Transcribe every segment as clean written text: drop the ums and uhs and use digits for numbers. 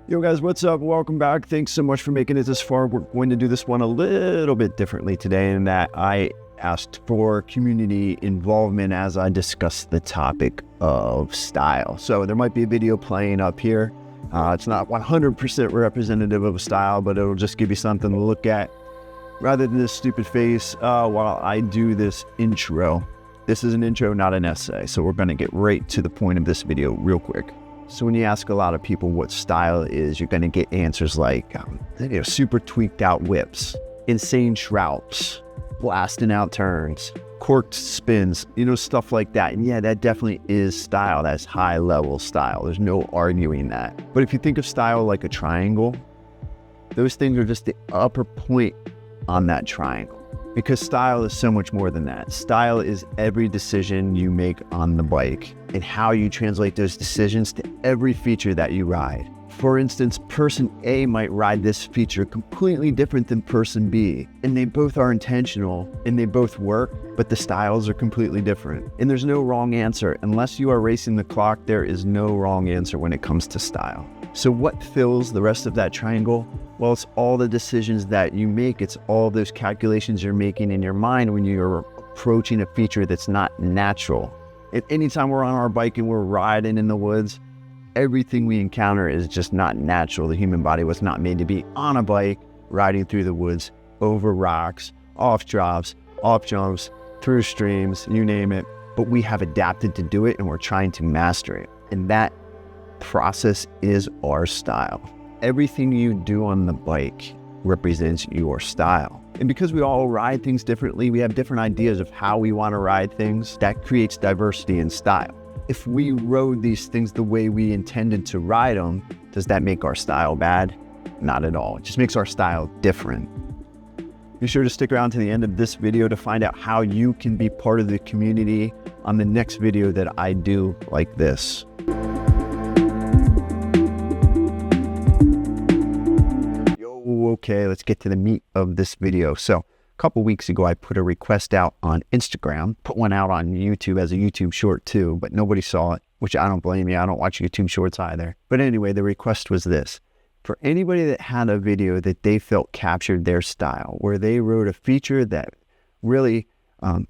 Yo guys, what's up? Welcome back. Thanks so much for making it this far. We're going to do this one a little bit differently today in that I asked for community involvement as I discussed the topic of style. So there might be a video playing up here. It's not 100% representative of a style, but it'll just give you something to look at rather than this stupid face while I do this intro. This is an intro, not an essay. So we're going to get right to the point of this video real quick. So when you ask a lot of people what style is, you're going to get answers like, super tweaked out whips, insane shroups, blasting out turns, corked spins, stuff like that. And yeah, that definitely is style. That's high level style. There's no arguing that. But if you think of style like a triangle, those things are just the upper point on that triangle. Because style is so much more than that. Style is every decision you make on the bike and how you translate those decisions to every feature that you ride. For instance, person A might ride this feature completely different than person B, and they both are intentional and they both work, but the styles are completely different. And there's no wrong answer. Unless you are racing the clock, there is no wrong answer when it comes to style. So what fills the rest of that triangle? Well, it's all the decisions that you make. It's all those calculations you're making in your mind when you're approaching a feature that's not natural. If anytime we're on our bike and we're riding in the woods, everything we encounter is just not natural. The human body was not made to be on a bike, riding through the woods, over rocks, off drops, off jumps, through streams, you name it. But we have adapted to do it and we're trying to master it. And that process is our style. Everything you do on the bike represents your style. And because we all ride things differently, we have different ideas of how we want to ride things. That creates diversity in style. If we rode these things the way we intended to ride them, does that make our style bad? Not at all. It just makes our style different. Be sure to stick around to the end of this video to find out how you can be part of the community on the next video that I do like this. Okay, let's get to the meat of this video. So a couple weeks ago, I put a request out on Instagram, put one out on YouTube as a YouTube short too, but nobody saw it, which I don't blame you. I don't watch YouTube shorts either. But anyway, the request was this. For anybody that had a video that they felt captured their style, where they wrote a feature that really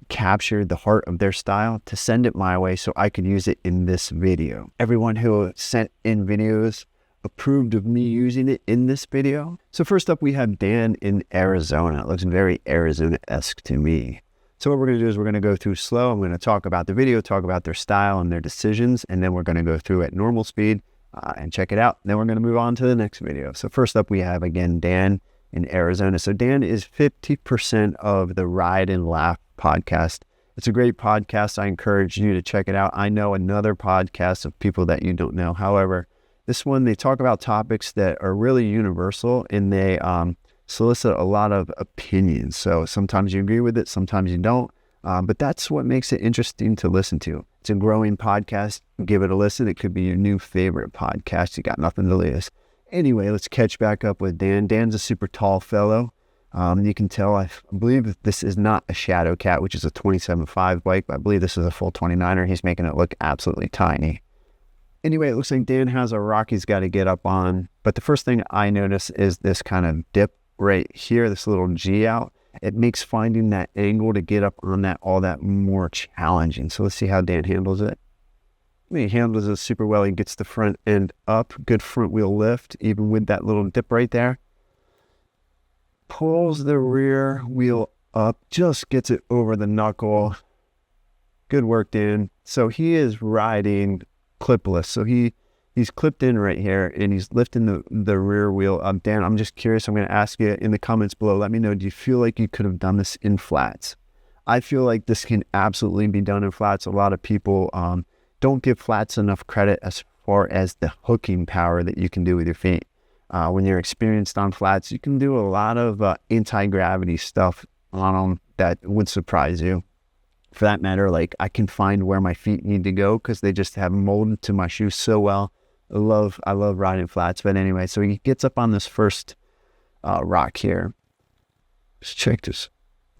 captured the heart of their style, to send it my way so I could use it in this video. Everyone who sent in videos approved of me using it in this video. So first up, we have Dan in Arizona. It looks very Arizona-esque to me. So what we're going to do is we're going to go through slow. I'm going to talk about the video, talk about their style and their decisions, and then we're going to go through at normal speed and check it out. Then we're going to move on to the next video. So first up, we have, again, Dan in Arizona. So Dan is 50% of the Ride and Laugh podcast. It's a great podcast. I encourage you to check it out. I know another podcast of people that you don't know. However, this one, they talk about topics that are really universal, and they solicit a lot of opinions. So sometimes you agree with it, sometimes you don't. But that's what makes it interesting to listen to. It's a growing podcast. Give it a listen. It could be your new favorite podcast. You got nothing to lose. Anyway, let's catch back up with Dan. Dan's a super tall fellow. You can tell, I believe that this is not a Shadow Cat, which is a 27.5 bike, but I believe this is a full 29er. He's making it look absolutely tiny. Anyway, it looks like Dan has a rock he's got to get up on. But the first thing I notice is this kind of dip right here, this little G out. It makes finding that angle to get up on that all that more challenging. So let's see how Dan handles it. He handles it super well. He gets the front end up, good front wheel lift, even with that little dip right there. Pulls the rear wheel up, just gets it over the knuckle. Good work, Dan. So he is riding clipless. So he's clipped in right here and he's lifting the rear wheel up. Dan, I'm just curious. I'm going to ask you in the comments below. Let me know, do you feel like you could have done this in flats? I feel like this can absolutely be done in flats. A lot of people don't give flats enough credit as far as the hooking power that you can do with your feet. When you're experienced on flats, you can do a lot of anti-gravity stuff on them that would surprise you. For that matter, like I can find where my feet need to go because they just have molded to my shoes so well. I love riding flats. But anyway, so he gets up on this first rock here. Let's check this.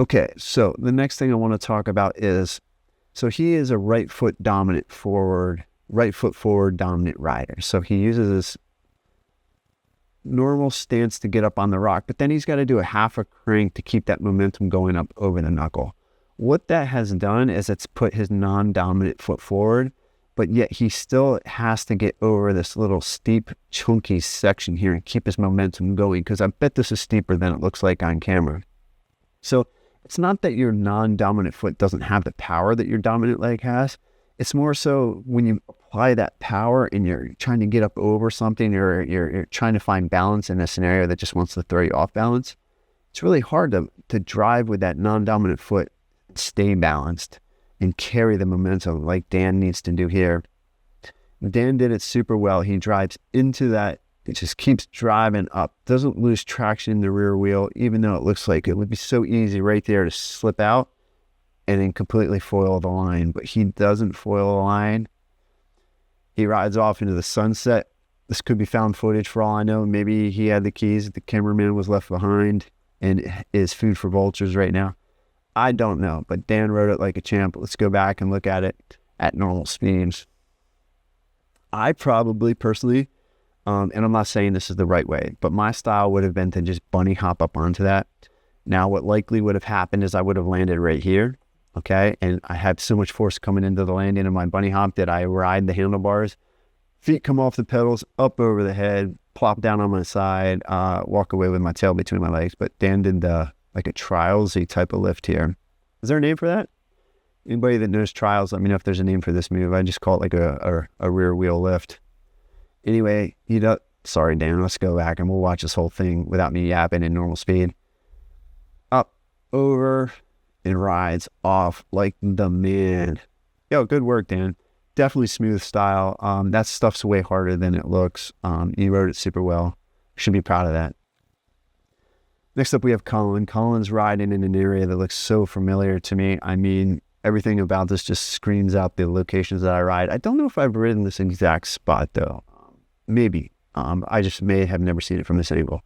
Okay, so the next thing I want to talk about is, so he is a right foot forward dominant rider. So he uses his normal stance to get up on the rock, but then he's got to do a half a crank to keep that momentum going up over the knuckle. What that has done is it's put his non-dominant foot forward, but yet he still has to get over this little steep, chunky section here and keep his momentum going, because I bet this is steeper than it looks like on camera. So it's not that your non-dominant foot doesn't have the power that your dominant leg has. It's more so when you apply that power and you're trying to get up over something, or you're trying to find balance in a scenario that just wants to throw you off balance, it's really hard to drive with that non-dominant foot, stay balanced, and carry the momentum like Dan needs to do here. Dan did it super well. He drives into that. It just keeps driving up. Doesn't lose traction in the rear wheel, even though it looks like it would be so easy right there to slip out and then completely foil the line. But he doesn't foil the line. He rides off into the sunset. This could be found footage for all I know. Maybe he had the keys. The cameraman was left behind and is food for vultures right now. I don't know, but Dan rode it like a champ. Let's go back and look at it at normal speeds. I probably personally, and I'm not saying this is the right way, but my style would have been to just bunny hop up onto that. Now, what likely would have happened is I would have landed right here, okay? And I had so much force coming into the landing of my bunny hop that I ride the handlebars, feet come off the pedals, up over the head, plop down on my side, walk away with my tail between my legs. But Dan did like a trialsy type of lift here. Is there a name for that? Anybody that knows trials, let me know if there's a name for this move. I just call it like a rear wheel lift. Anyway, sorry, Dan, let's go back and we'll watch this whole thing without me yapping in normal speed. Up, over, and rides off like the man. Yo, good work, Dan. Definitely smooth style. That stuff's way harder than it looks. You rode it super well. Should be proud of that. Next up, we have Colin. Colin's riding in an area that looks so familiar to me. I mean, everything about this just screams out the locations that I ride. I don't know if I've ridden this exact spot, though. Maybe. I just may have never seen it from this angle.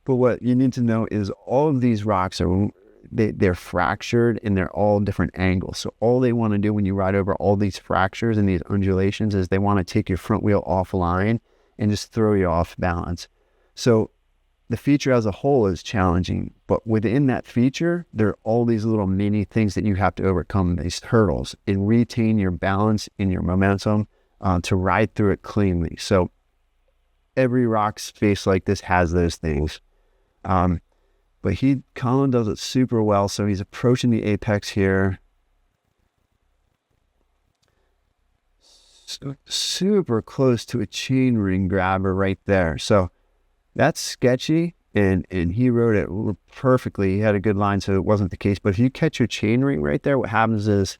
But what you need to know is all of these rocks they're fractured and they're all different angles. So all they want to do when you ride over all these fractures and these undulations is they want to take your front wheel offline and just throw you off balance. So the feature as a whole is challenging, but within that feature, there are all these little mini things that you have to overcome, these hurdles, and retain your balance and your momentum to ride through it cleanly. So every rock face like this has those things. But Colin does it super well. So he's approaching the apex here. Super close to a chain ring grabber right there. So that's sketchy, and he rode it perfectly. He had a good line, so it wasn't the case. But if you catch your chain ring right there, what happens is,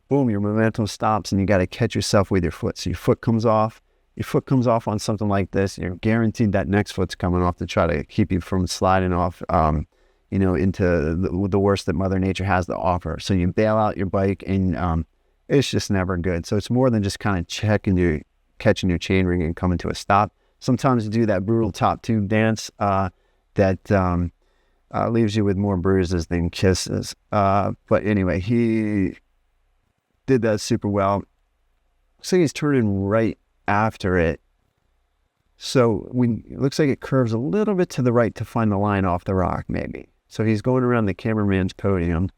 boom, your momentum stops, and you got to catch yourself with your foot. So your foot comes off. Your foot comes off on something like this. You're guaranteed that next foot's coming off to try to keep you from sliding off, into the worst that Mother Nature has to offer. So you bail out your bike, and it's just never good. So it's more than just kind of catching your chain ring and coming to a stop. Sometimes you do that brutal top tube dance that leaves you with more bruises than kisses. But anyway, he did that super well. So he's turning right after it. So it looks like it curves a little bit to the right to find the line off the rock, maybe. So he's going around the cameraman's podium.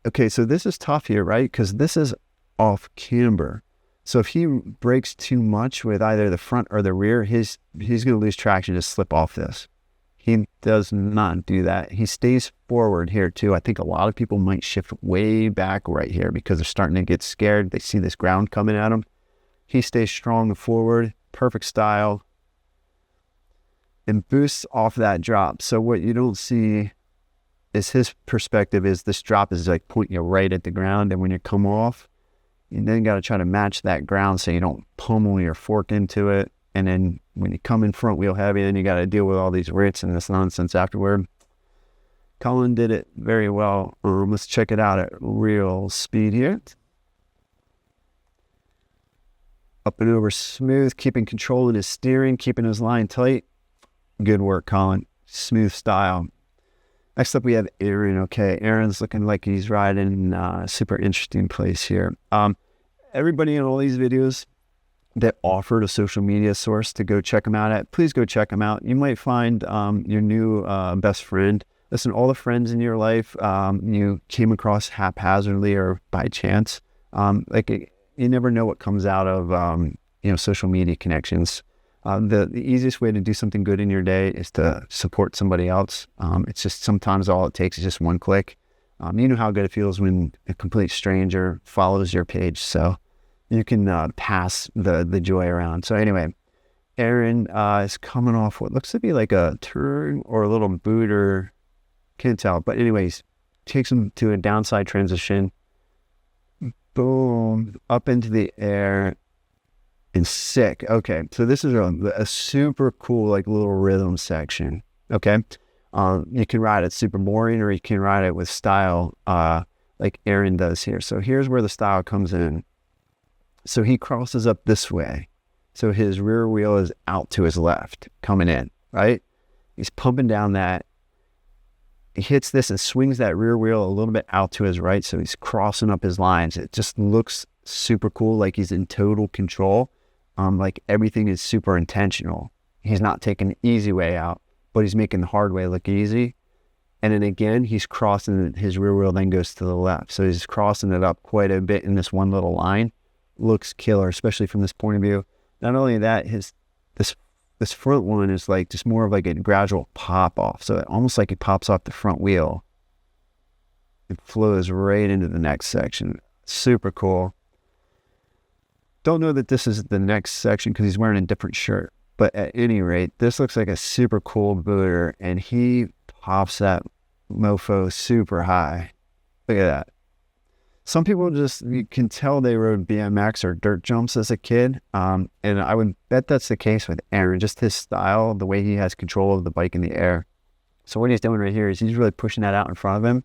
Okay, so this is tough here, right? Because this is off camber. So if he brakes too much with either the front or the rear, he's going to lose traction, just slip off this. He does not do that. He stays forward here too. I think a lot of people might shift way back right here because they're starting to get scared. They see this ground coming at them. He stays strong forward, perfect style, and boosts off that drop. So what you don't see is his perspective is this drop is like pointing you right at the ground, and when you come off, you then got to try to match that ground so you don't pummel your fork into it. And then when you come in front wheel heavy, then you got to deal with all these rits and this nonsense afterward. Colin did it very well. Let's check it out at real speed here. Up and over smooth, keeping control of his steering, keeping his line tight. Good work, Colin. Smooth style. Next up, we have Aaron. Okay, Aaron's looking like he's riding a super interesting place here. Everybody in all these videos that offered a social media source to go check them out at, please go check them out. You might find your new best friend. Listen, all the friends in your life you came across haphazardly or by chance. You never know what comes out of social media connections. The easiest way to do something good in your day is to support somebody else. It's just sometimes all it takes is just one click. You know how good it feels when a complete stranger follows your page. So you can pass the joy around. So anyway, Aaron is coming off what looks to be like a turn or a little booter. Can't tell. But anyways, takes him to a downside transition. Boom. Up into the air. And sick. Okay. So this is a super cool like little rhythm section. Okay. You can ride it super boring or you can ride it with style like Aaron does here. So here's where the style comes in. So he crosses up this way. So his rear wheel is out to his left, coming in, right? He's pumping down that. He hits this and swings that rear wheel a little bit out to his right. So he's crossing up his lines. It just looks super cool, like he's in total control. Like everything is super intentional. He's not taking the easy way out, but he's making the hard way look easy. And then again, he's crossing his rear wheel, then goes to the left. So he's crossing it up quite a bit in this one little line. Looks killer, especially from this point of view. Not only that, this front one is like just more of like a gradual pop off. So it almost like it pops off the front wheel. It flows right into the next section. Super cool. Don't know that this is the next section because he's wearing a different shirt. But at any rate, this looks like a super cool booter, and he pops that mofo super high. Look at that. Some people you can tell they rode BMX or dirt jumps as a kid. And I would bet that's the case with Aaron, just his style, the way he has control of the bike in the air. So what he's doing right here is he's really pushing that out in front of him.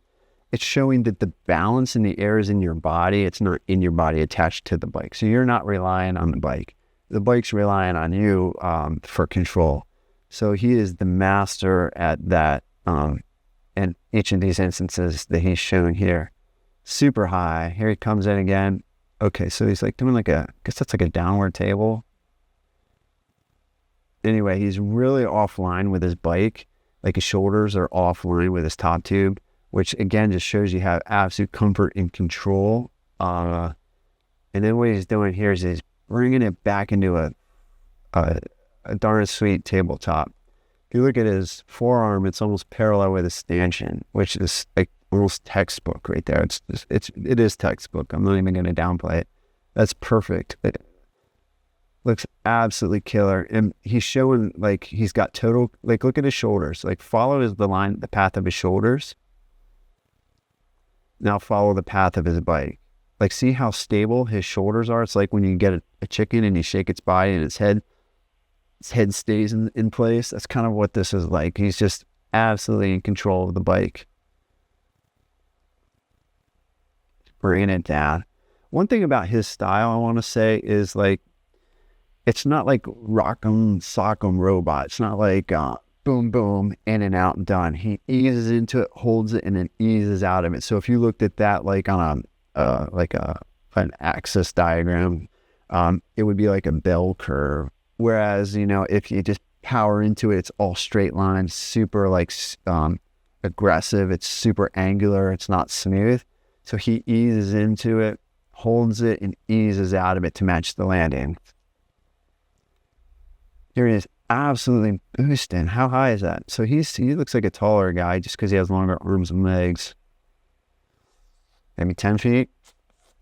It's showing that the balance in the air is in your body. It's not in your body attached to the bike. So you're not relying on the bike. The bike's relying on you for control. So he is the master at that in each of these instances that he's shown here. Super high. Here he comes in again. Okay, so he's like doing I guess that's like a downward table. Anyway, he's really offline with his bike. Like his shoulders are offline with his top tube, which again just shows you have absolute comfort and control. And then what he's doing here is he's bringing it back into a darn sweet tabletop. If you look at his forearm, it's almost parallel with his stanchion, which is like almost textbook right there. It is textbook. I'm not even going to downplay it. That's perfect. It looks absolutely killer. And he's showing like he's got total, like look at his shoulders. Like follow the path of his shoulders. Now follow the path of his bike. Like see how stable his shoulders are? It's like when you get a chicken and you shake its body and its head stays in place. That's kind of what this is like. He's just absolutely in control of the bike. Bringing it down. One thing about his style I want to say is like, it's not like rock'em sock'em robot. It's not like boom, boom, in and out and done. He eases into it, holds it, and then eases out of it. So if you looked at that like on an axis diagram, it would be like a bell curve. Whereas, if you just power into it, it's all straight lines, super like aggressive. It's super angular. It's not smooth. So he eases into it, holds it, and eases out of it to match the landing. Here he is, absolutely boosting. How high is that? So he looks like a taller guy just because he has longer arms and legs. Maybe 10 feet?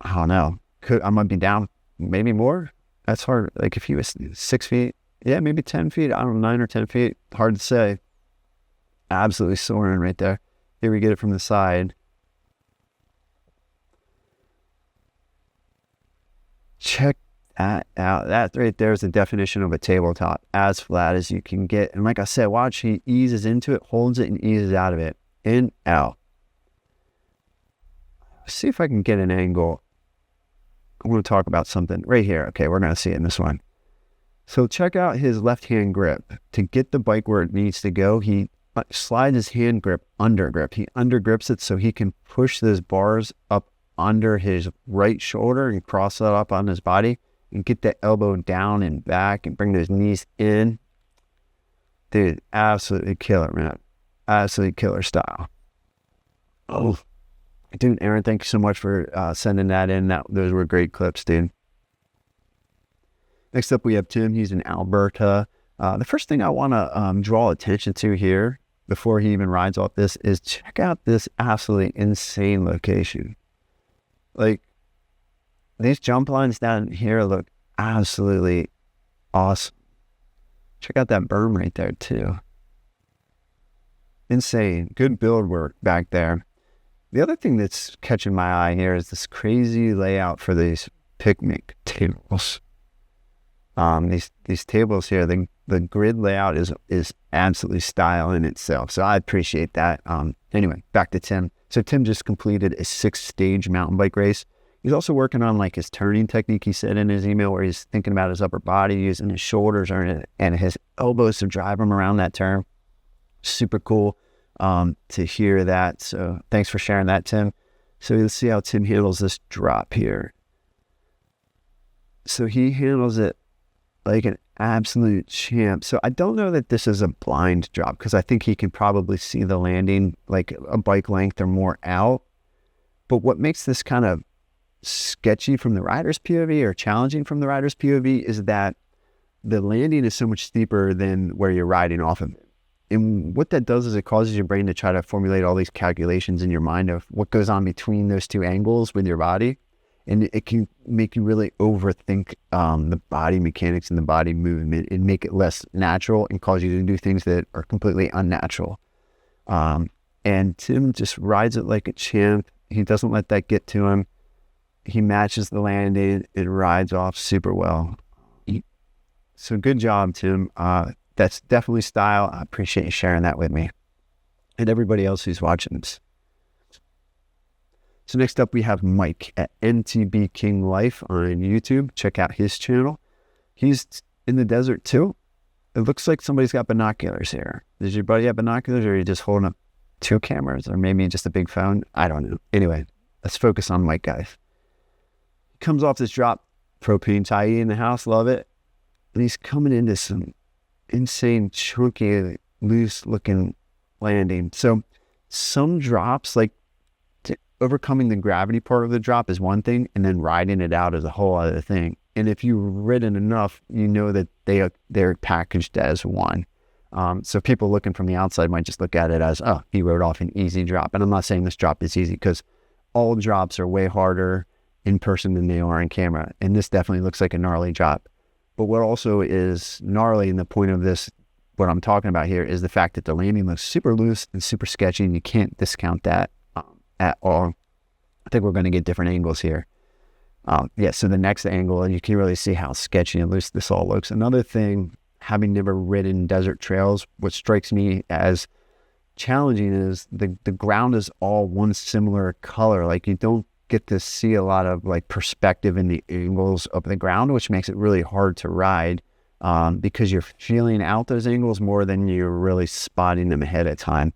I don't know. I might be down maybe more. That's hard. Like if he was 6 feet, yeah, maybe 10 feet. I don't know, 9 or 10 feet. Hard to say. Absolutely soaring right there. Here we get it from the side. Check that out. That right there is the definition of a tabletop. As flat as you can get. And like I said, watch, he eases into it, holds it, and eases out of it. In, out. Let's see if I can get an angle. I want to talk about something right here. Okay, we're going to see it in this one. So check out his left-hand grip. To get the bike where it needs to go, he slides his hand grip under grip. He undergrips it so he can push those bars up under his right shoulder and cross that up on his body. and get that elbow down and back and bring those knees in. Dude, absolutely killer, man. Absolutely killer style. Oh, dude, Aaron, thank you so much for sending that in. Those were great clips, dude. Next up, we have Tim. He's in Alberta. The first thing I want to draw attention to here before he even rides off this is check out this absolutely insane location. Like, these jump lines down here look absolutely awesome. Check out that berm right there too. Insane. Good build work back there. The other thing that's catching my eye here is this crazy layout for these picnic tables. These tables here, the grid layout is absolutely style in itself. So I appreciate that. Anyway, back to Tim. So Tim just completed a 6-stage mountain bike race. He's also working on like his turning technique. He said in his email where he's thinking about his upper body, using his shoulders and his elbows to drive him around that turn. Super cool to hear that. So thanks for sharing that, Tim. So let's see how Tim handles this drop here. So he handles it like an absolute champ. So I don't know that this is a blind drop because I think he can probably see the landing like a bike length or more out. But what makes this kind of sketchy from the rider's POV or challenging from the rider's POV is that the landing is so much steeper than where you're riding off of it. And what that does is it causes your brain to try to formulate all these calculations in your mind of what goes on between those two angles with your body. And it can make you really overthink the body mechanics and the body movement and make it less natural and cause you to do things that are completely unnatural. And Tim just rides it like a champ. He doesn't let that get to him. He matches the landing and rides off super well. So good job, Tim. That's definitely style. I appreciate you sharing that with me and everybody else who's watching this. So next up, we have Mike at MTB King Life on YouTube. Check out his channel. He's in the desert too. It looks like somebody's got binoculars here. Does your buddy have binoculars, or are you just holding up 2 cameras, or maybe just a big phone? I don't know. Anyway, let's focus on Mike, guys. He comes off this drop, propane tie in the house, love it. And he's coming into some insane, chunky, loose-looking landing. So some drops, like overcoming the gravity part of the drop is one thing, and then riding it out is a whole other thing. And if you've ridden enough, you know that they're packaged as one. So people looking from the outside might just look at it as, oh, he rode off an easy drop. And I'm not saying this drop is easy, because all drops are way harder in person than they are on camera. And this definitely looks like a gnarly drop. But what also is gnarly, and the point of this, what I'm talking about here, is the fact that the landing looks super loose and super sketchy, and you can't discount that at all. I think we're going to get different angles here. So the next angle, and you can really see how sketchy and loose this all looks. Another thing, having never ridden desert trails, what strikes me as challenging is the ground is all one similar color. Like, you don't get to see a lot of like perspective in the angles of the ground, which makes it really hard to ride because you're feeling out those angles more than you're really spotting them ahead of time.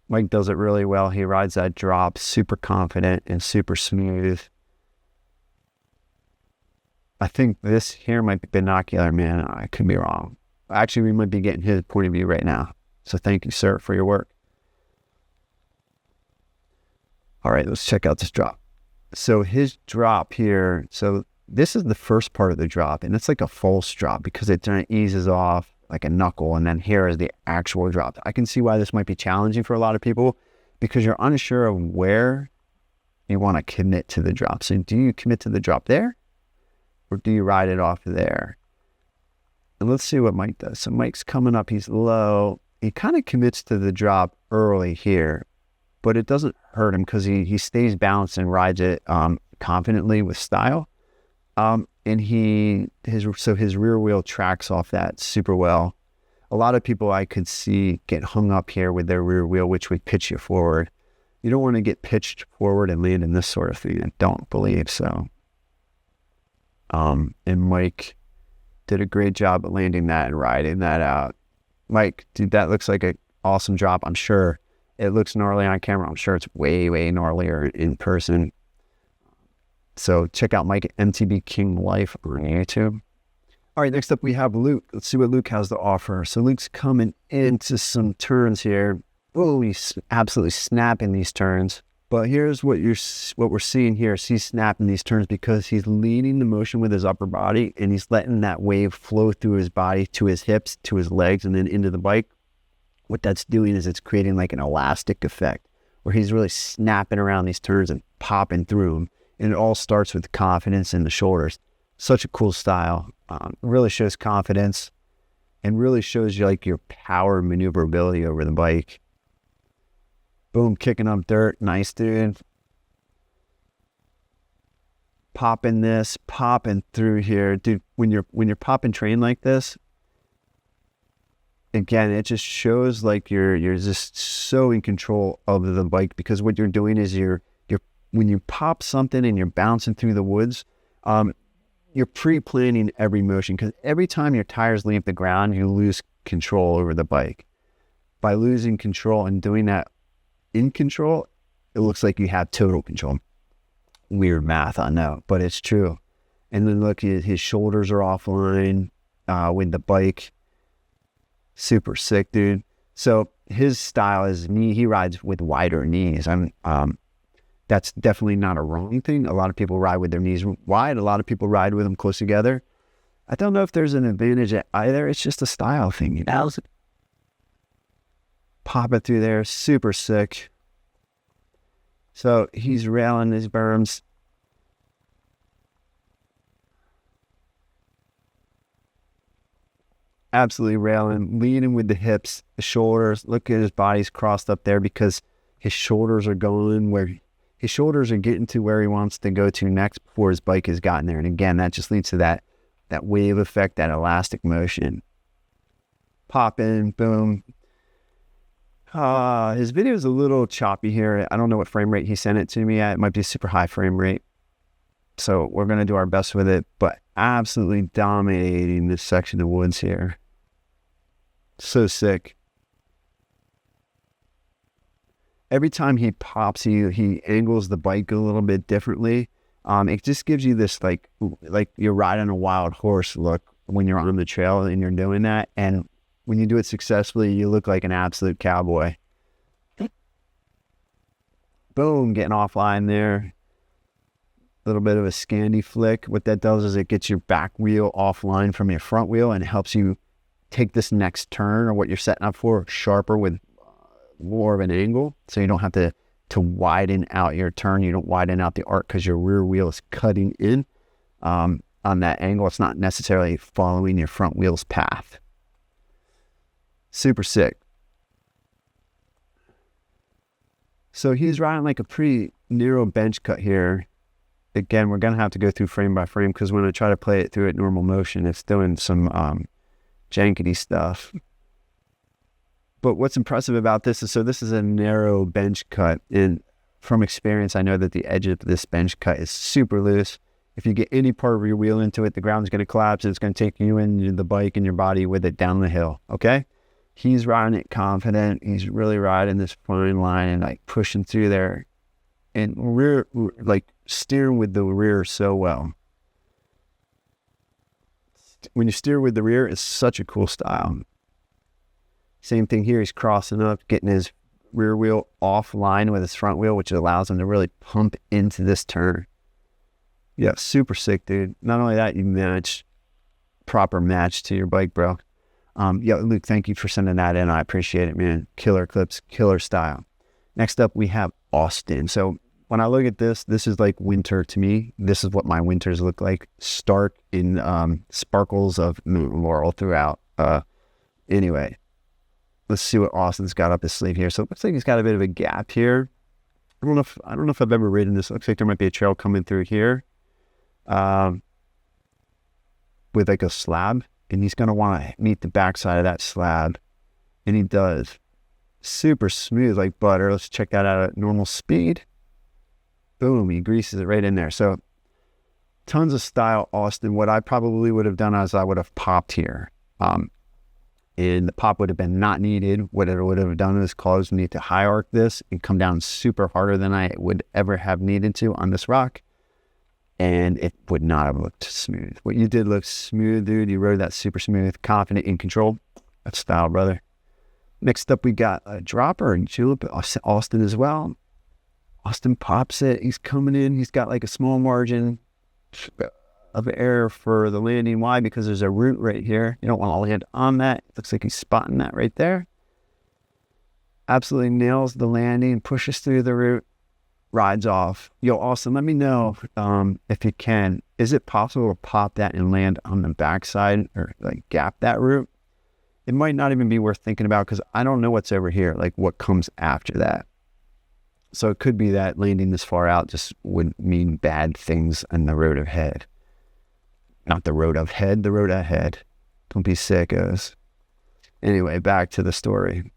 Mike does it really well. He rides that drop super confident and super smooth. I think this here might be binocular, man. I could be wrong. Actually, we might be getting his point of view right now. So thank you, sir, for your work. All right, let's check out this drop. So his drop here, so this is the first part of the drop, and it's like a false drop because it kind of eases off like a knuckle, and then here is the actual drop. I can see why this might be challenging for a lot of people because you're unsure of where you want to commit to the drop. So do you commit to the drop there, or do you ride it off there? And let's see what Mike does. So Mike's coming up, he's low. He kind of commits to the drop early here, but it doesn't hurt him because he stays balanced and rides it confidently with style. And his rear wheel tracks off that super well. A lot of people I could see get hung up here with their rear wheel, which would pitch you forward. You don't want to get pitched forward and land in this sort of thing. I don't believe so. And Mike did a great job at landing that and riding that out. Mike, dude, that looks like an awesome drop. I'm sure it looks gnarly on camera. I'm sure it's way, way gnarlier in person. So check out Mike MTB King Life on YouTube. All right, next up we have Luke. Let's see what Luke has to offer. So Luke's coming into some turns here. Oh, he's absolutely snapping these turns. But here's what we're seeing here. He's snapping these turns because he's leading the motion with his upper body, and he's letting that wave flow through his body to his hips, to his legs, and then into the bike. What that's doing is it's creating like an elastic effect where he's really snapping around these turns and popping through them. And it all starts with confidence in the shoulders. Such a cool style. Really shows confidence and really shows you like your power and maneuverability over the bike. Boom, kicking up dirt. Nice, dude. Popping through here. Dude, when you're popping train like this, again, it just shows like you're just so in control of the bike, because what you're doing is you're when you pop something and you're bouncing through the woods, you're pre-planning every motion, because every time your tires leave the ground, you lose control over the bike. By losing control and doing that in control, it looks like you have total control. Weird math, I know, but it's true. And then look, his shoulders are offline with the bike. Super sick, dude. So his style is he rides with wider knees. That's definitely not a wrong thing. A lot of people ride with their knees wide. A lot of people ride with them close together. I don't know if there's an advantage at either. It's just a style thing, you know? Pop it through there. Super sick. So he's railing his berms. Absolutely railing, leading with the hips, the shoulders. Look at his body's crossed up there because his shoulders are going where his shoulders are getting to where he wants to go to next before his bike has gotten there. And again, that just leads to that wave effect, that elastic motion. Pop in, boom. His video is a little choppy here. I don't know what frame rate he sent it to me at. It might be a super high frame rate. So we're going to do our best with it, but absolutely dominating this section of woods here. So sick. Every time he pops, he angles the bike a little bit differently. It just gives you this like you're riding a wild horse look when you're on the trail and you're doing that. And when you do it successfully, you look like an absolute cowboy. Boom, getting offline there. A little bit of a Scandi flick. What that does is it gets your back wheel offline from your front wheel and helps you take this next turn or what you're setting up for sharper with more of an angle. So you don't have to widen out your turn. You don't widen out the arc because your rear wheel is cutting in on that angle. It's not necessarily following your front wheel's path. Super sick. So he's riding like a pretty narrow bench cut here. Again, we're going to have to go through frame by frame because when I try to play it through at normal motion, it's doing some jankety stuff. But what's impressive about this is, so this is a narrow bench cut. And from experience, I know that the edge of this bench cut is super loose. If you get any part of your wheel into it, the ground's going to collapse and it's going to take you and the bike and your body with it down the hill, okay? He's riding it confident. He's really riding this fine line and like pushing through there. And rear, like steering with the rear so well. When you steer with the rear, it's such a cool style. Same thing here. He's crossing up, getting his rear wheel offline with his front wheel, which allows him to really pump into this turn. Yeah, super sick, dude. Not only that, you proper match to your bike, bro. Yeah, Luke, thank you for sending that in. I appreciate it, man. Killer clips, killer style. Next up, we have Austin. So when I look at this is like winter to me. This is what my winters look like. Stark in sparkles of laurel throughout. Anyway, let's see what Austin's got up his sleeve here. So it looks like he's got a bit of a gap here. I don't know if I've ever ridden this. It looks like there might be a trail coming through here with like a slab. And he's going to want to meet the backside of that slab. And he does. Super smooth like butter. Let's check that out at normal speed. Boom, he greases it right in there. So tons of style, Austin. What I probably would have done is I would have popped here. And the pop would have been not needed. What it would have done is caused me to high arc this and come down super harder than I would ever have needed to on this rock. and it would not have looked smooth. What you did look smooth, dude. You rode that super smooth, confident, in control. That's style, brother. Next up, we got a dropper and Julep, Austin as well. Austin pops it. He's coming in. He's got like a small margin of error for the landing. Why? Because there's a root right here. You don't want to land on that. Looks like he's spotting that right there. Absolutely nails the landing, pushes through the root, rides off. Yo, Austin, let me know if you can. Is it possible to pop that and land on the backside or like gap that root? It might not even be worth thinking about because I don't know what's over here, like what comes after that. So it could be that landing this far out just would mean bad things on the road ahead. Not the road ahead, the road ahead. Don't be sickos. Anyway, back to the story.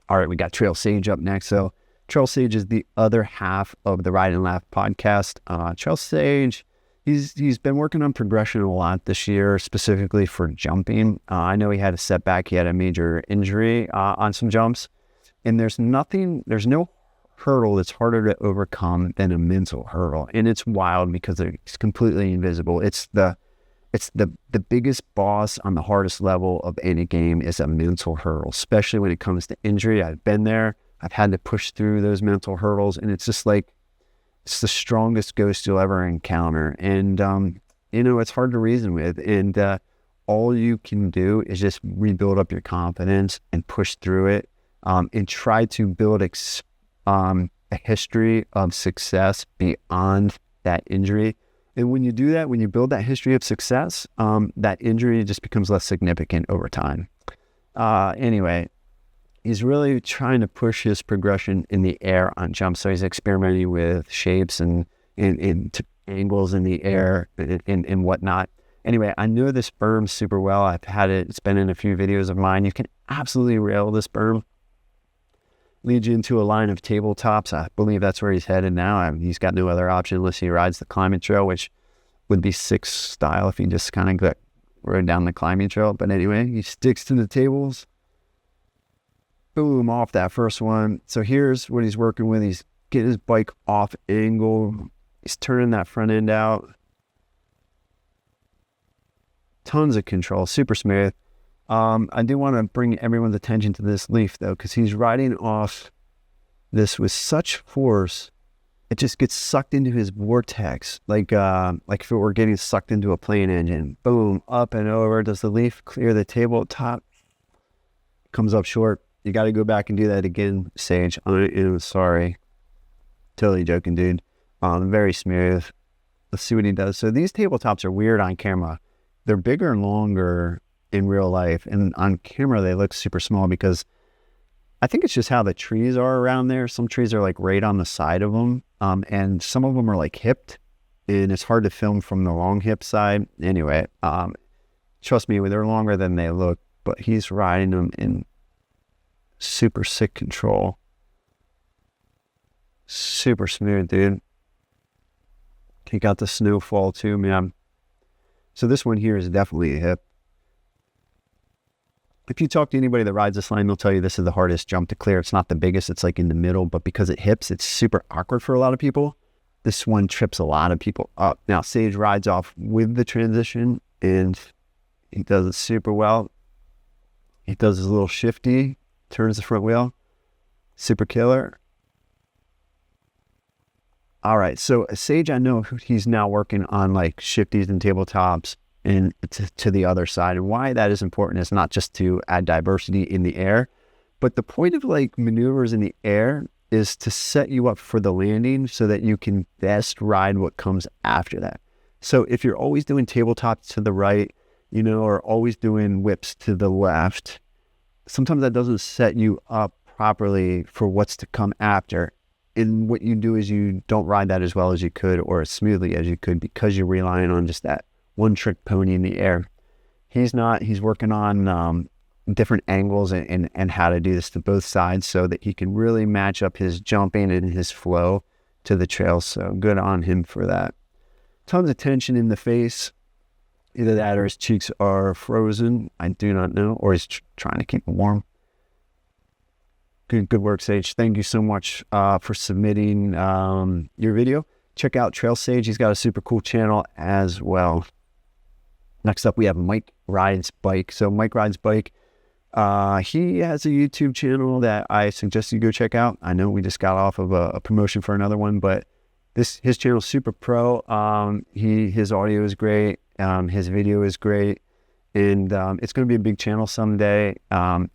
All right, we got Trail Sage up next. So Trail Sage is the other half of the Ride and Laugh podcast. Trail Sage, he's been working on progression a lot this year, specifically for jumping. I know he had a setback. He had a major injury on some jumps. And there's no hurdle that's harder to overcome than a mental hurdle. And it's wild because it's completely invisible. It's the biggest boss on the hardest level of any game is a mental hurdle, especially when it comes to injury. I've been there. I've had to push through those mental hurdles, and it's just like, it's the strongest ghost you'll ever encounter. And, it's hard to reason with. And all you can do is just rebuild up your confidence and push through it, and try to build a history of success beyond that injury. And when you do that, when you build that history of success, that injury just becomes less significant over time. Anyway, he's really trying to push his progression in the air on jumps. So he's experimenting with shapes and angles in the air and whatnot. Anyway, I know this berm super well. I've had it. It's been in a few videos of mine. You can absolutely rail this berm. Leads you into a line of tabletops. I believe that's where he's headed now. He's got no other option unless he rides the climbing trail, which would be 6 style if he just kind of rode down the climbing trail. But anyway, he sticks to the tables. Boom, off that first one. So here's what he's working with. He's getting his bike off angle. He's turning that front end out. Tons of control, super smooth. I do want to bring everyone's attention to this leaf though, because he's riding off this with such force, it just gets sucked into his vortex, like if it were getting sucked into a plane engine. Boom, up and over. Does the leaf clear the tabletop? Comes up short. You got to go back and do that again, Sage. I'm sorry. Totally joking, dude. Very smooth. Let's see what he does. So these tabletops are weird on camera. They're bigger and longer in real life, and on camera they look super small because I think it's just how the trees are around there. Some trees are like right on the side of them, and some of them are like hipped, and it's hard to film from the long hip side. Anyway, trust me, they're longer than they look, but he's riding them in super sick control. Super smooth, dude. He got the snowfall too, man. So this one here is definitely a hip. If you talk to anybody that rides this line, they'll tell you this is the hardest jump to clear. It's not the biggest, it's like in the middle, but because it hips, it's super awkward for a lot of people. This one trips a lot of people up. Now, Sage rides off with the transition, and he does it super well. He does his little shifty, turns the front wheel. Super killer. All right, so Sage, I know he's now working on like shifties and tabletops and to the other side. And why that is important is not just to add diversity in the air, but the point of like maneuvers in the air is to set you up for the landing so that you can best ride what comes after that. So if you're always doing tabletops to the right, or always doing whips to the left, sometimes that doesn't set you up properly for what's to come after. And what you do is you don't ride that as well as you could or as smoothly as you could because you're relying on just that one trick pony in the air. He's not. He's working on different angles and how to do this to both sides so that he can really match up his jumping and his flow to the trail. So good on him for that. Tons of tension in the face. Either that or his cheeks are frozen. I do not know. Or he's trying to keep them warm. Good work, Sage. Thank you so much for submitting your video. check out Trail Sage. He's got a super cool channel as well. Next up, we have Mike Rides Bike. So Mike Rides Bike, he has a YouTube channel that I suggest you go check out. I know we just got off of a promotion for another one, but his channel is super pro. His audio is great. His video is great. And it's going to be a big channel someday.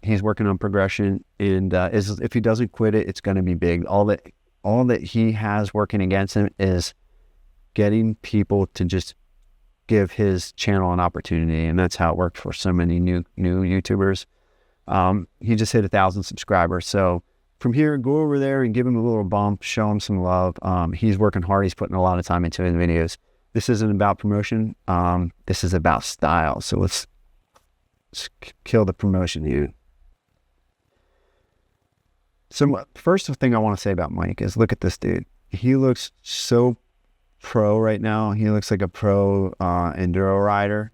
He's working on progression, and if he doesn't quit it, it's going to be big. All that he has working against him is getting people to just give his channel an opportunity, and that's how it worked for so many new YouTubers. He just hit 1,000 subscribers. So from here, go over there and give him a little bump, show him some love. He's working hard. He's putting a lot of time into his videos. This isn't about promotion. This is about style. So let's kill the promotion here. So first thing I want to say about Mike is, look at this dude. He looks so pro right now. He looks like a pro enduro rider.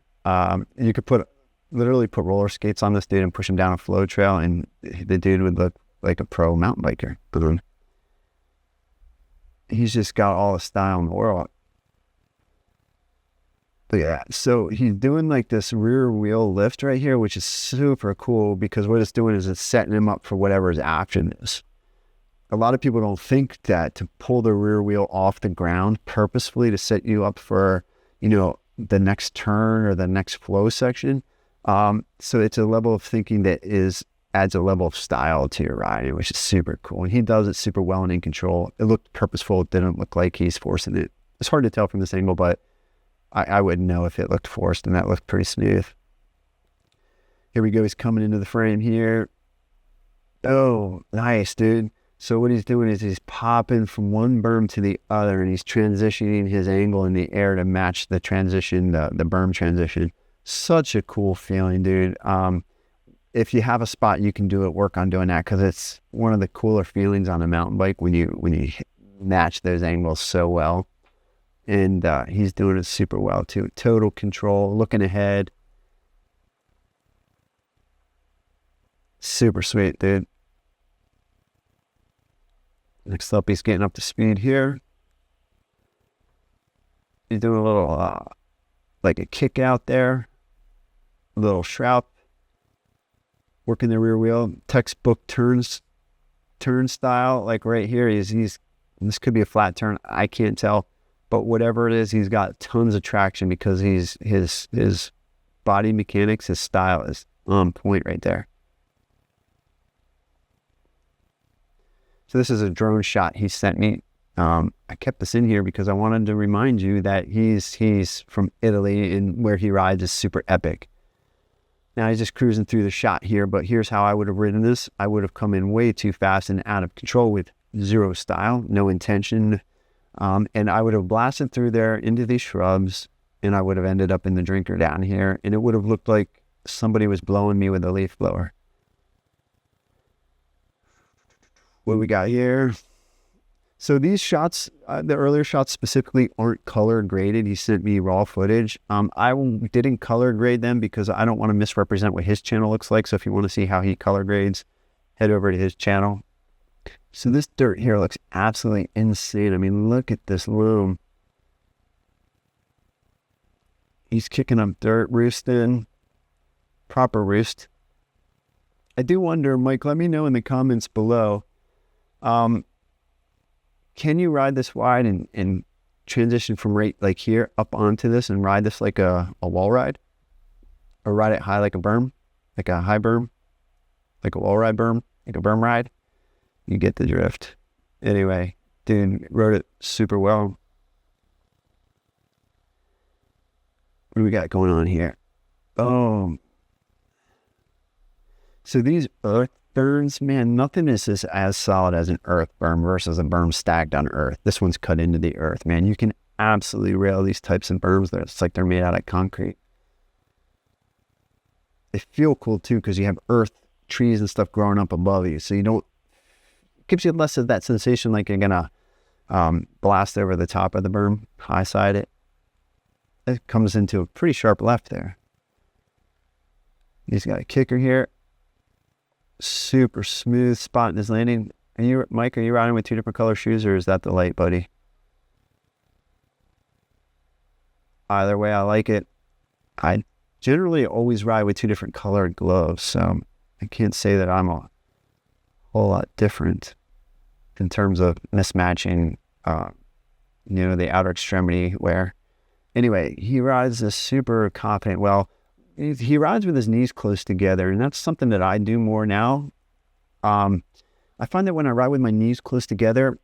You could literally put roller skates on this dude and push him down a flow trail, and the dude would look like a pro mountain biker. He's just got all the style in the world. But yeah, so he's doing like this rear wheel lift right here, which is super cool, because what it's doing is it's setting him up for whatever his action is. A lot of people don't think that to pull the rear wheel off the ground purposefully to set you up for, the next turn or the next flow section. So it's a level of thinking that adds a level of style to your riding, which is super cool. And he does it super well and in control. It looked purposeful. It didn't look like he's forcing it. It's hard to tell from this angle, but I wouldn't know if it looked forced, and that looked pretty smooth. Here we go. He's coming into the frame here. Oh, nice, dude. So what he's doing is he's popping from one berm to the other, and he's transitioning his angle in the air to match the transition, the berm transition. Such a cool feeling, dude. If you have a spot you can do it, work on doing that, because it's one of the cooler feelings on a mountain bike when you match those angles so well. And he's doing it super well too. Total control, looking ahead. Super sweet, dude. Next up, he's getting up to speed here. He's doing a little, like a kick out there. A little shroud. Working the rear wheel. Textbook turn style. Like right here, this could be a flat turn. I can't tell. But whatever it is, he's got tons of traction, because his body mechanics, his style is on point right there. So this is a drone shot he sent me. I kept this in here because I wanted to remind you that he's from Italy, and where he rides is super epic. Now he's just cruising through the shot here, but here's how I would have ridden this. I would have come in way too fast and out of control with zero style, no intention. And I would have blasted through there into these shrubs, and I would have ended up in the drinker down here, and it would have looked like somebody was blowing me with a leaf blower. What we got here? So these shots, the earlier shots specifically, aren't color graded. He sent me raw footage. I didn't color grade them because I don't want to misrepresent what his channel looks like. So if you want to see how he color grades, head over to his channel. So this dirt here looks absolutely insane. I mean, look at this loom. He's kicking up dirt, roosting. Proper roost. I do wonder, Mike, let me know in the comments below. Can you ride this wide and transition from right like here up onto this and ride this like a wall ride? Or ride it high like a berm? Like a high berm? Like a wall ride berm? Like a berm ride? You get the drift. Anyway, dude rode it super well. What do we got going on here? Oh. So these earth berms, man, nothing is as solid as an earth berm versus a berm stacked on earth. This one's cut into the earth, man. You can absolutely rail these types of berms. It's like they're made out of concrete. They feel cool too, because you have earth, trees and stuff growing up above you. So you don't, gives you less of that sensation like you're gonna blast over the top of the berm, high side it. It comes into a pretty sharp left there. He's got a kicker here. Super smooth spot in his landing. And Mike, are you riding with two different color shoes, or is that the light, buddy? Either way, I like it. I generally always ride with 2 different colored gloves, so I can't say that I'm a whole lot different in terms of mismatching, the outer extremity wear. Anyway, he rides this super confident. Well, he rides with his knees close together, and that's something that I do more now. I find that when I ride with my knees close together,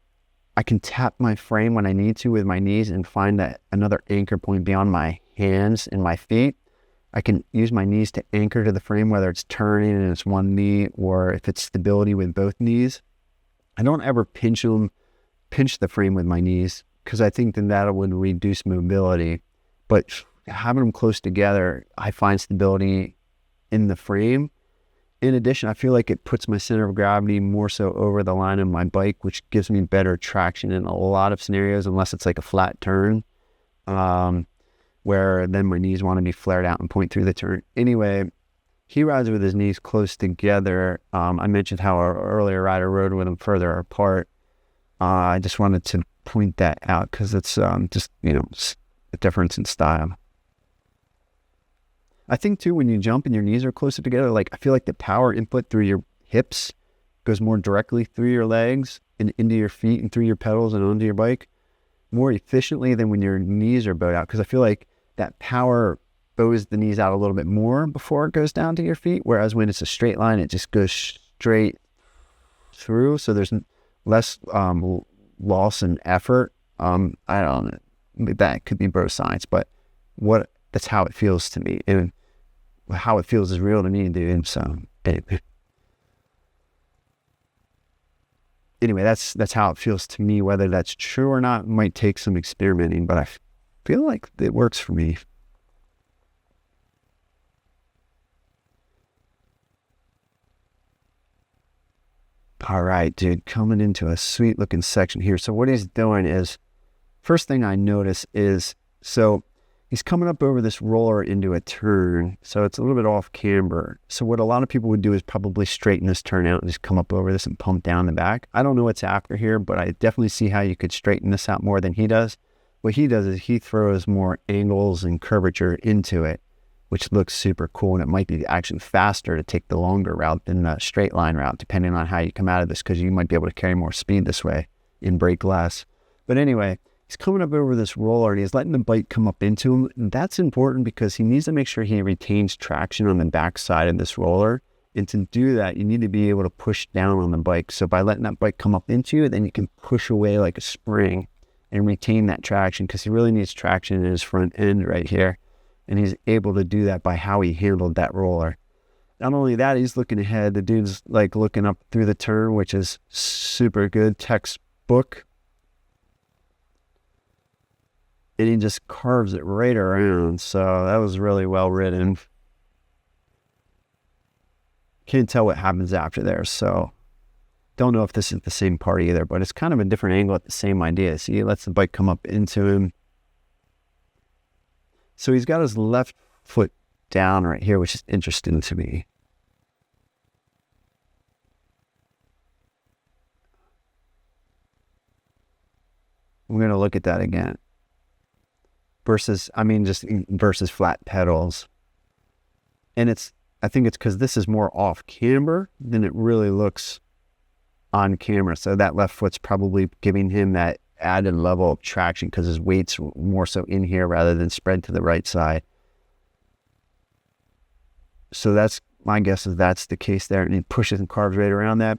I can tap my frame when I need to with my knees and find that another anchor point beyond my hands and my feet. I can use my knees to anchor to the frame, whether it's turning and it's one knee or if it's stability with both knees. I don't ever pinch the frame with my knees because I think then that would reduce mobility. But having them close together, I find stability in the frame. In addition, I feel like it puts my center of gravity more so over the line of my bike, which gives me better traction in a lot of scenarios, unless it's like a flat turn, where then my knees want to be flared out and point through the turn. Anyway, he rides with his knees close together. I mentioned how our earlier rider rode with them further apart. I just wanted to point that out because it's just, a difference in style. I think too, when you jump and your knees are closer together, like I feel like the power input through your hips goes more directly through your legs and into your feet and through your pedals and onto your bike more efficiently than when your knees are bowed out. Because I feel like that power bows the knees out a little bit more before it goes down to your feet. Whereas when it's a straight line, it just goes straight through. So there's less loss in effort. I don't know. That could be both sides, but that's how it feels to me. And how it feels is real to me, dude. So anyway, that's how it feels to me. Whether that's true or not might take some experimenting, but I feel like it works for me. All right, dude, coming into a sweet looking section here. So what he's doing is, first thing I notice is, so he's coming up over this roller into a turn, so it's a little bit off camber. So what a lot of people would do is probably straighten this turn out and just come up over this and pump down the back. I don't know what's after here, but I definitely see how you could straighten this out more than he does. What he does is he throws more angles and curvature into it, which looks super cool, and it might be actually faster to take the longer route than the straight line route, depending on how you come out of this, because you might be able to carry more speed this way and brake less. But anyway, he's coming up over this roller and he's letting the bike come up into him. And that's important because he needs to make sure he retains traction on the back side of this roller. And to do that, you need to be able to push down on the bike. So by letting that bike come up into you, then you can push away like a spring and retain that traction, because he really needs traction in his front end right here. And he's able to do that by how he handled that roller. Not only that, he's looking ahead. The dude's like looking up through the turn, which is super good, textbook. And he just carves it right around. So that was really well written. Can't tell what happens after there. So don't know if this is the same part either, but it's kind of a different angle at the same idea. See, he lets the bike come up into him. So he's got his left foot down right here, which is interesting to me. I'm going to look at that again. Versus flat pedals. And I think it's because this is more off camber than it really looks on camera. So that left foot's probably giving him that added level of traction because his weight's more so in here rather than spread to the right side. So that's my guess, is that's the case there. And he pushes and carves right around that.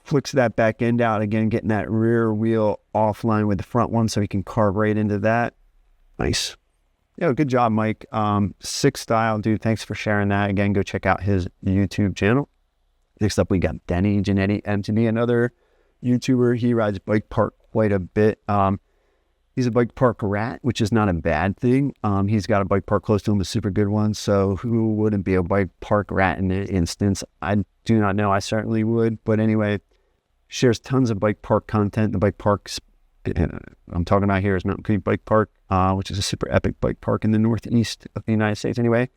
Flicks that back end out again, getting that rear wheel offline with the front one so he can carve right into that. Nice. Yeah, good job, Mike. Sick style, dude. Thanks for sharing that. Again, go check out his YouTube channel. Next up, we got Denny Janetti, MTB, another YouTuber. He rides bike park quite a bit. He's a bike park rat, which is not a bad thing. He's got a bike park close to him, a super good one. So who wouldn't be a bike park rat in this instance? I do not know. I certainly would. But anyway, shares tons of bike park content. The bike parks I'm talking about here is Mountain Creek Bike Park, which is a super epic bike park in the northeast of the United States. Anyway,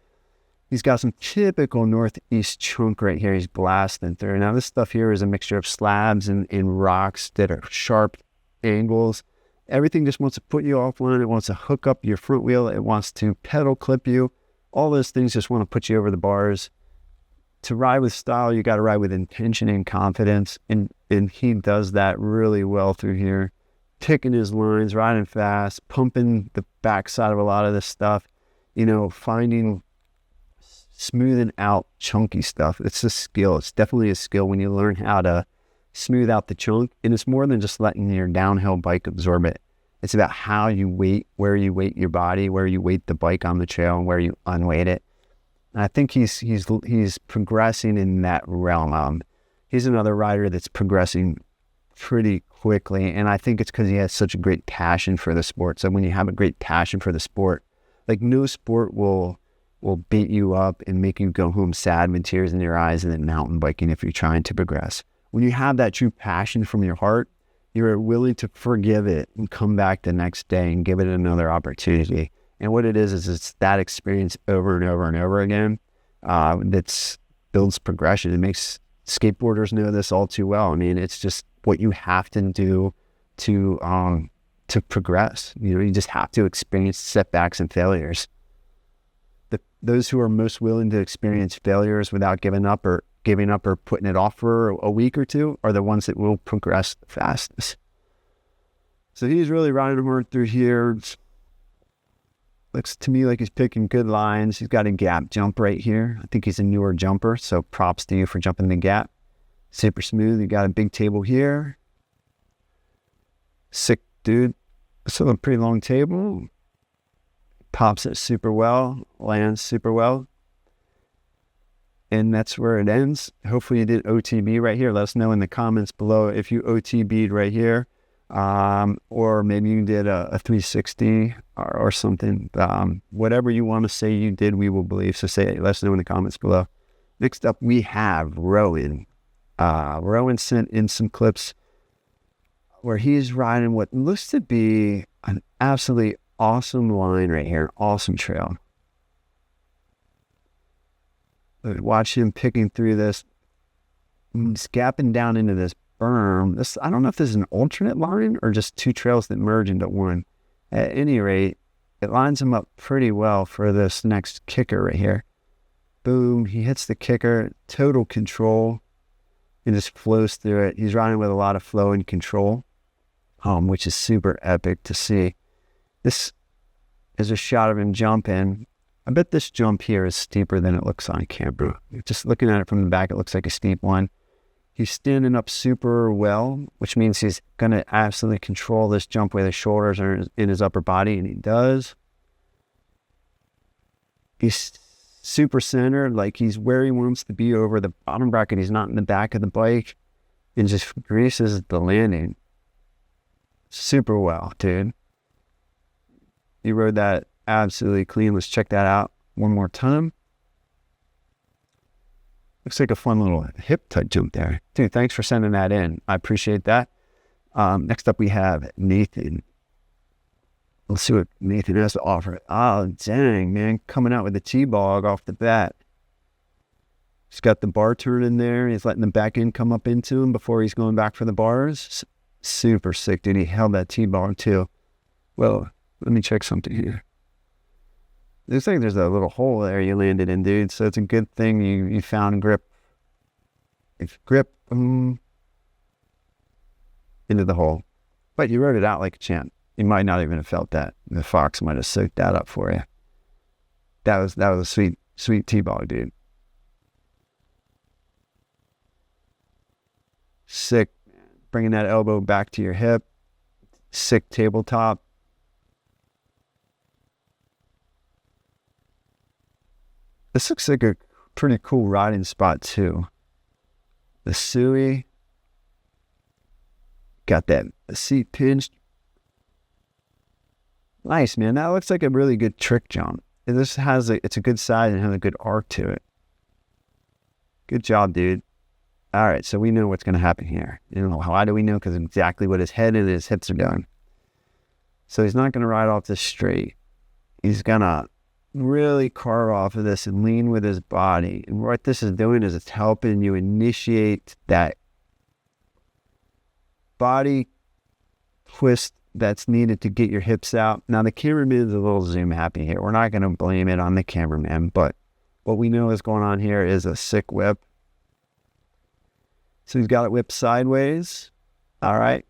he's got some typical northeast chunk right here he's blasting through. Now, this stuff here is a mixture of slabs and rocks that are sharp angles. Everything just wants to put you offline. It wants to hook up your front wheel. It wants to pedal clip you. All those things just want to put you over the bars. To ride with style, you got to ride with intention and confidence. And he does that really well through here. Picking his lines, riding fast, pumping the backside of a lot of this stuff, finding, smoothing out chunky stuff. It's a skill. It's definitely a skill when you learn how to smooth out the chunk. And it's more than just letting your downhill bike absorb it. It's about how you weight, where you weight your body, where you weight the bike on the trail, and where you unweight it. And I think he's progressing in that realm. He's another rider that's progressing pretty quickly, and I think it's because he has such a great passion for the sport. So when you have a great passion for the sport, like no sport will beat you up and make you go home sad with tears in your eyes, and then mountain biking if you're trying to progress. When you have that true passion from your heart, you're willing to forgive it and come back the next day and give it another opportunity. And what it is it's that experience over and over and over again that builds progression. It makes skateboarders know this all too well. I mean, it's just what you have to do to progress. You just have to experience setbacks and failures. Those who are most willing to experience failures without giving up or putting it off for a week or two are the ones that will progress the fastest. So he's really riding hard through here. Looks to me like he's picking good lines. He's got a gap jump right here. I think he's a newer jumper, so props to you for jumping the gap. Super smooth. You got a big table here. Sick dude. Still a pretty long table. Pops it super well. Lands super well. And that's where it ends. Hopefully you did OTB right here. Let us know in the comments below if you OTB'd right here. Or maybe you did a 360 or something. Whatever you want to say you did, we will believe. So let us know in the comments below. Next up, we have Rowan. Rowan sent in some clips where he's riding what looks to be an absolutely awesome line right here. Awesome trail. Watch him picking through this. He's gapping down into this berm. I don't know if this is an alternate line or just two trails that merge into one. At any rate, it lines him up pretty well for this next kicker right here. Boom, he hits the kicker, total control, and just flows through it. He's riding with a lot of flow and control, which is super epic to see. This is a shot of him jumping. I bet this jump here is steeper than it looks on camera. Just looking at it from the back, it looks like a steep one. He's standing up super well, which means he's going to absolutely control this jump with his shoulders or in his upper body, and he does. He's super centered, like he's where he wants to be over the bottom bracket. He's not in the back of the bike, and just greases the landing super well, dude. He rode that absolutely clean. Let's check that out one more time. Looks like a fun little hip touch jump there. Dude, thanks for sending that in. I appreciate that. Next up we have Nathan. Let's see what Nathan has to offer. Oh, dang, man. Coming out with the T-bog off the bat. He's got the bar turn in there. He's letting the back end come up into him before he's going back for the bars. Super sick, dude. He held that T-bog too. Well, let me check something here. Looks like there's a little hole there you landed in, dude. So it's a good thing you found grip. If grip into the hole. But you rode it out like a champ. You might not even have felt that. The Fox might have soaked that up for you. That was a sweet T-bog, dude. Sick. Bringing that elbow back to your hip. Sick tabletop. This looks like a pretty cool riding spot too. The Suey. Got that seat pinched. Nice, man. That looks like a really good trick jump. It's a good size and has a good arc to it. Good job, dude. All right, so we know what's going to happen here. Why do we know? Because exactly what his head and his hips are doing. So he's not going to ride off this straight. He's going to really carve off of this and lean with his body. And what this is doing is it's helping you initiate that body twist that's needed to get your hips out. Now, the cameraman is a little zoom happy here. We're not going to blame it on the cameraman, but what we know is going on here is a sick whip. So he's got it whipped sideways. All right.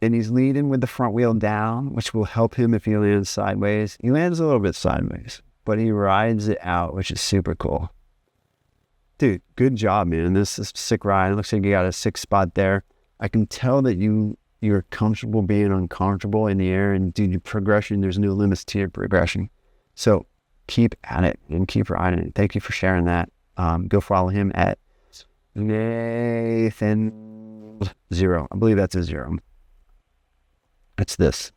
And he's leading with the front wheel down, which will help him if he lands sideways. He lands a little bit sideways, but he rides it out, which is super cool. Dude, good job, man. This is a sick ride. It looks like you got a sick spot there. I can tell that you're comfortable being uncomfortable in the air, and dude, your progression, there's no limits to your progression. So keep at it and keep riding it. Thank you for sharing that. Go follow him at Nathan 0. I believe that's a 0. It's this.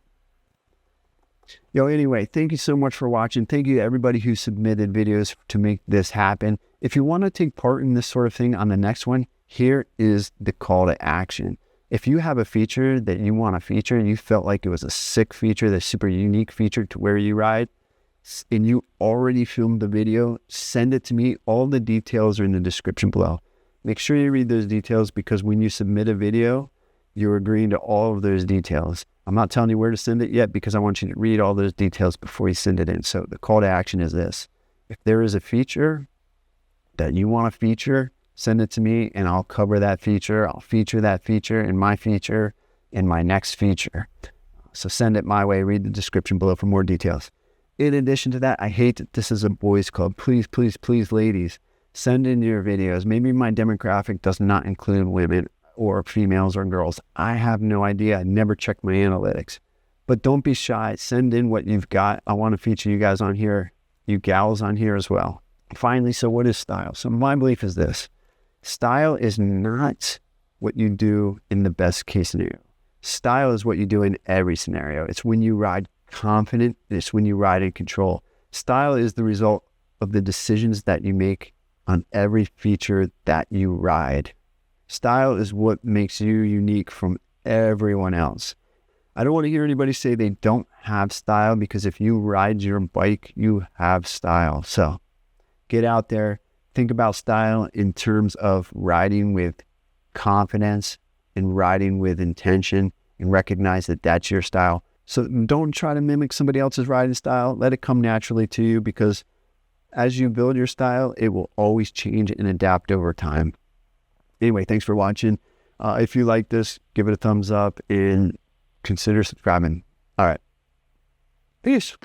Yo, anyway, thank you so much for watching. Thank you to everybody who submitted videos to make this happen. If you want to take part in this sort of thing on the next one, here is the call to action. If you have a feature that you want to feature and you felt like it was a sick feature, the super unique feature to where you ride, and you already filmed the video, send it to me. All the details are in the description below. Make sure you read those details, because when you submit a video, you're agreeing to all of those details. I'm not telling you where to send it yet, because I want you to read all those details before you send it in. So the call to action is this. If there is a feature that you want to feature, send it to me and I'll cover that feature. I'll feature that feature in my next feature. So send it my way. Read the description below for more details. In addition to that, I hate that this is a boys club. Please, please, please, ladies, send in your videos. Maybe my demographic does not include women or females or girls. I have no idea. I never checked my analytics. But don't be shy. Send in what you've got. I want to feature you guys on here, you gals on here as well. Finally, so what is style? So my belief is this. Style is not what you do in the best case scenario. Style is what you do in every scenario. It's when you ride confident. It's when you ride in control. Style is the result of the decisions that you make on every feature that you ride. Style is what makes you unique from everyone else. I don't want to hear anybody say they don't have style, because if you ride your bike, you have style. So get out there, think about style in terms of riding with confidence and riding with intention, and recognize that that's your style. So don't try to mimic somebody else's riding style. Let it come naturally to you, because as you build your style, it will always change and adapt over time. Anyway, thanks for watching. If you like this, give it a thumbs up and consider subscribing. All right. Peace.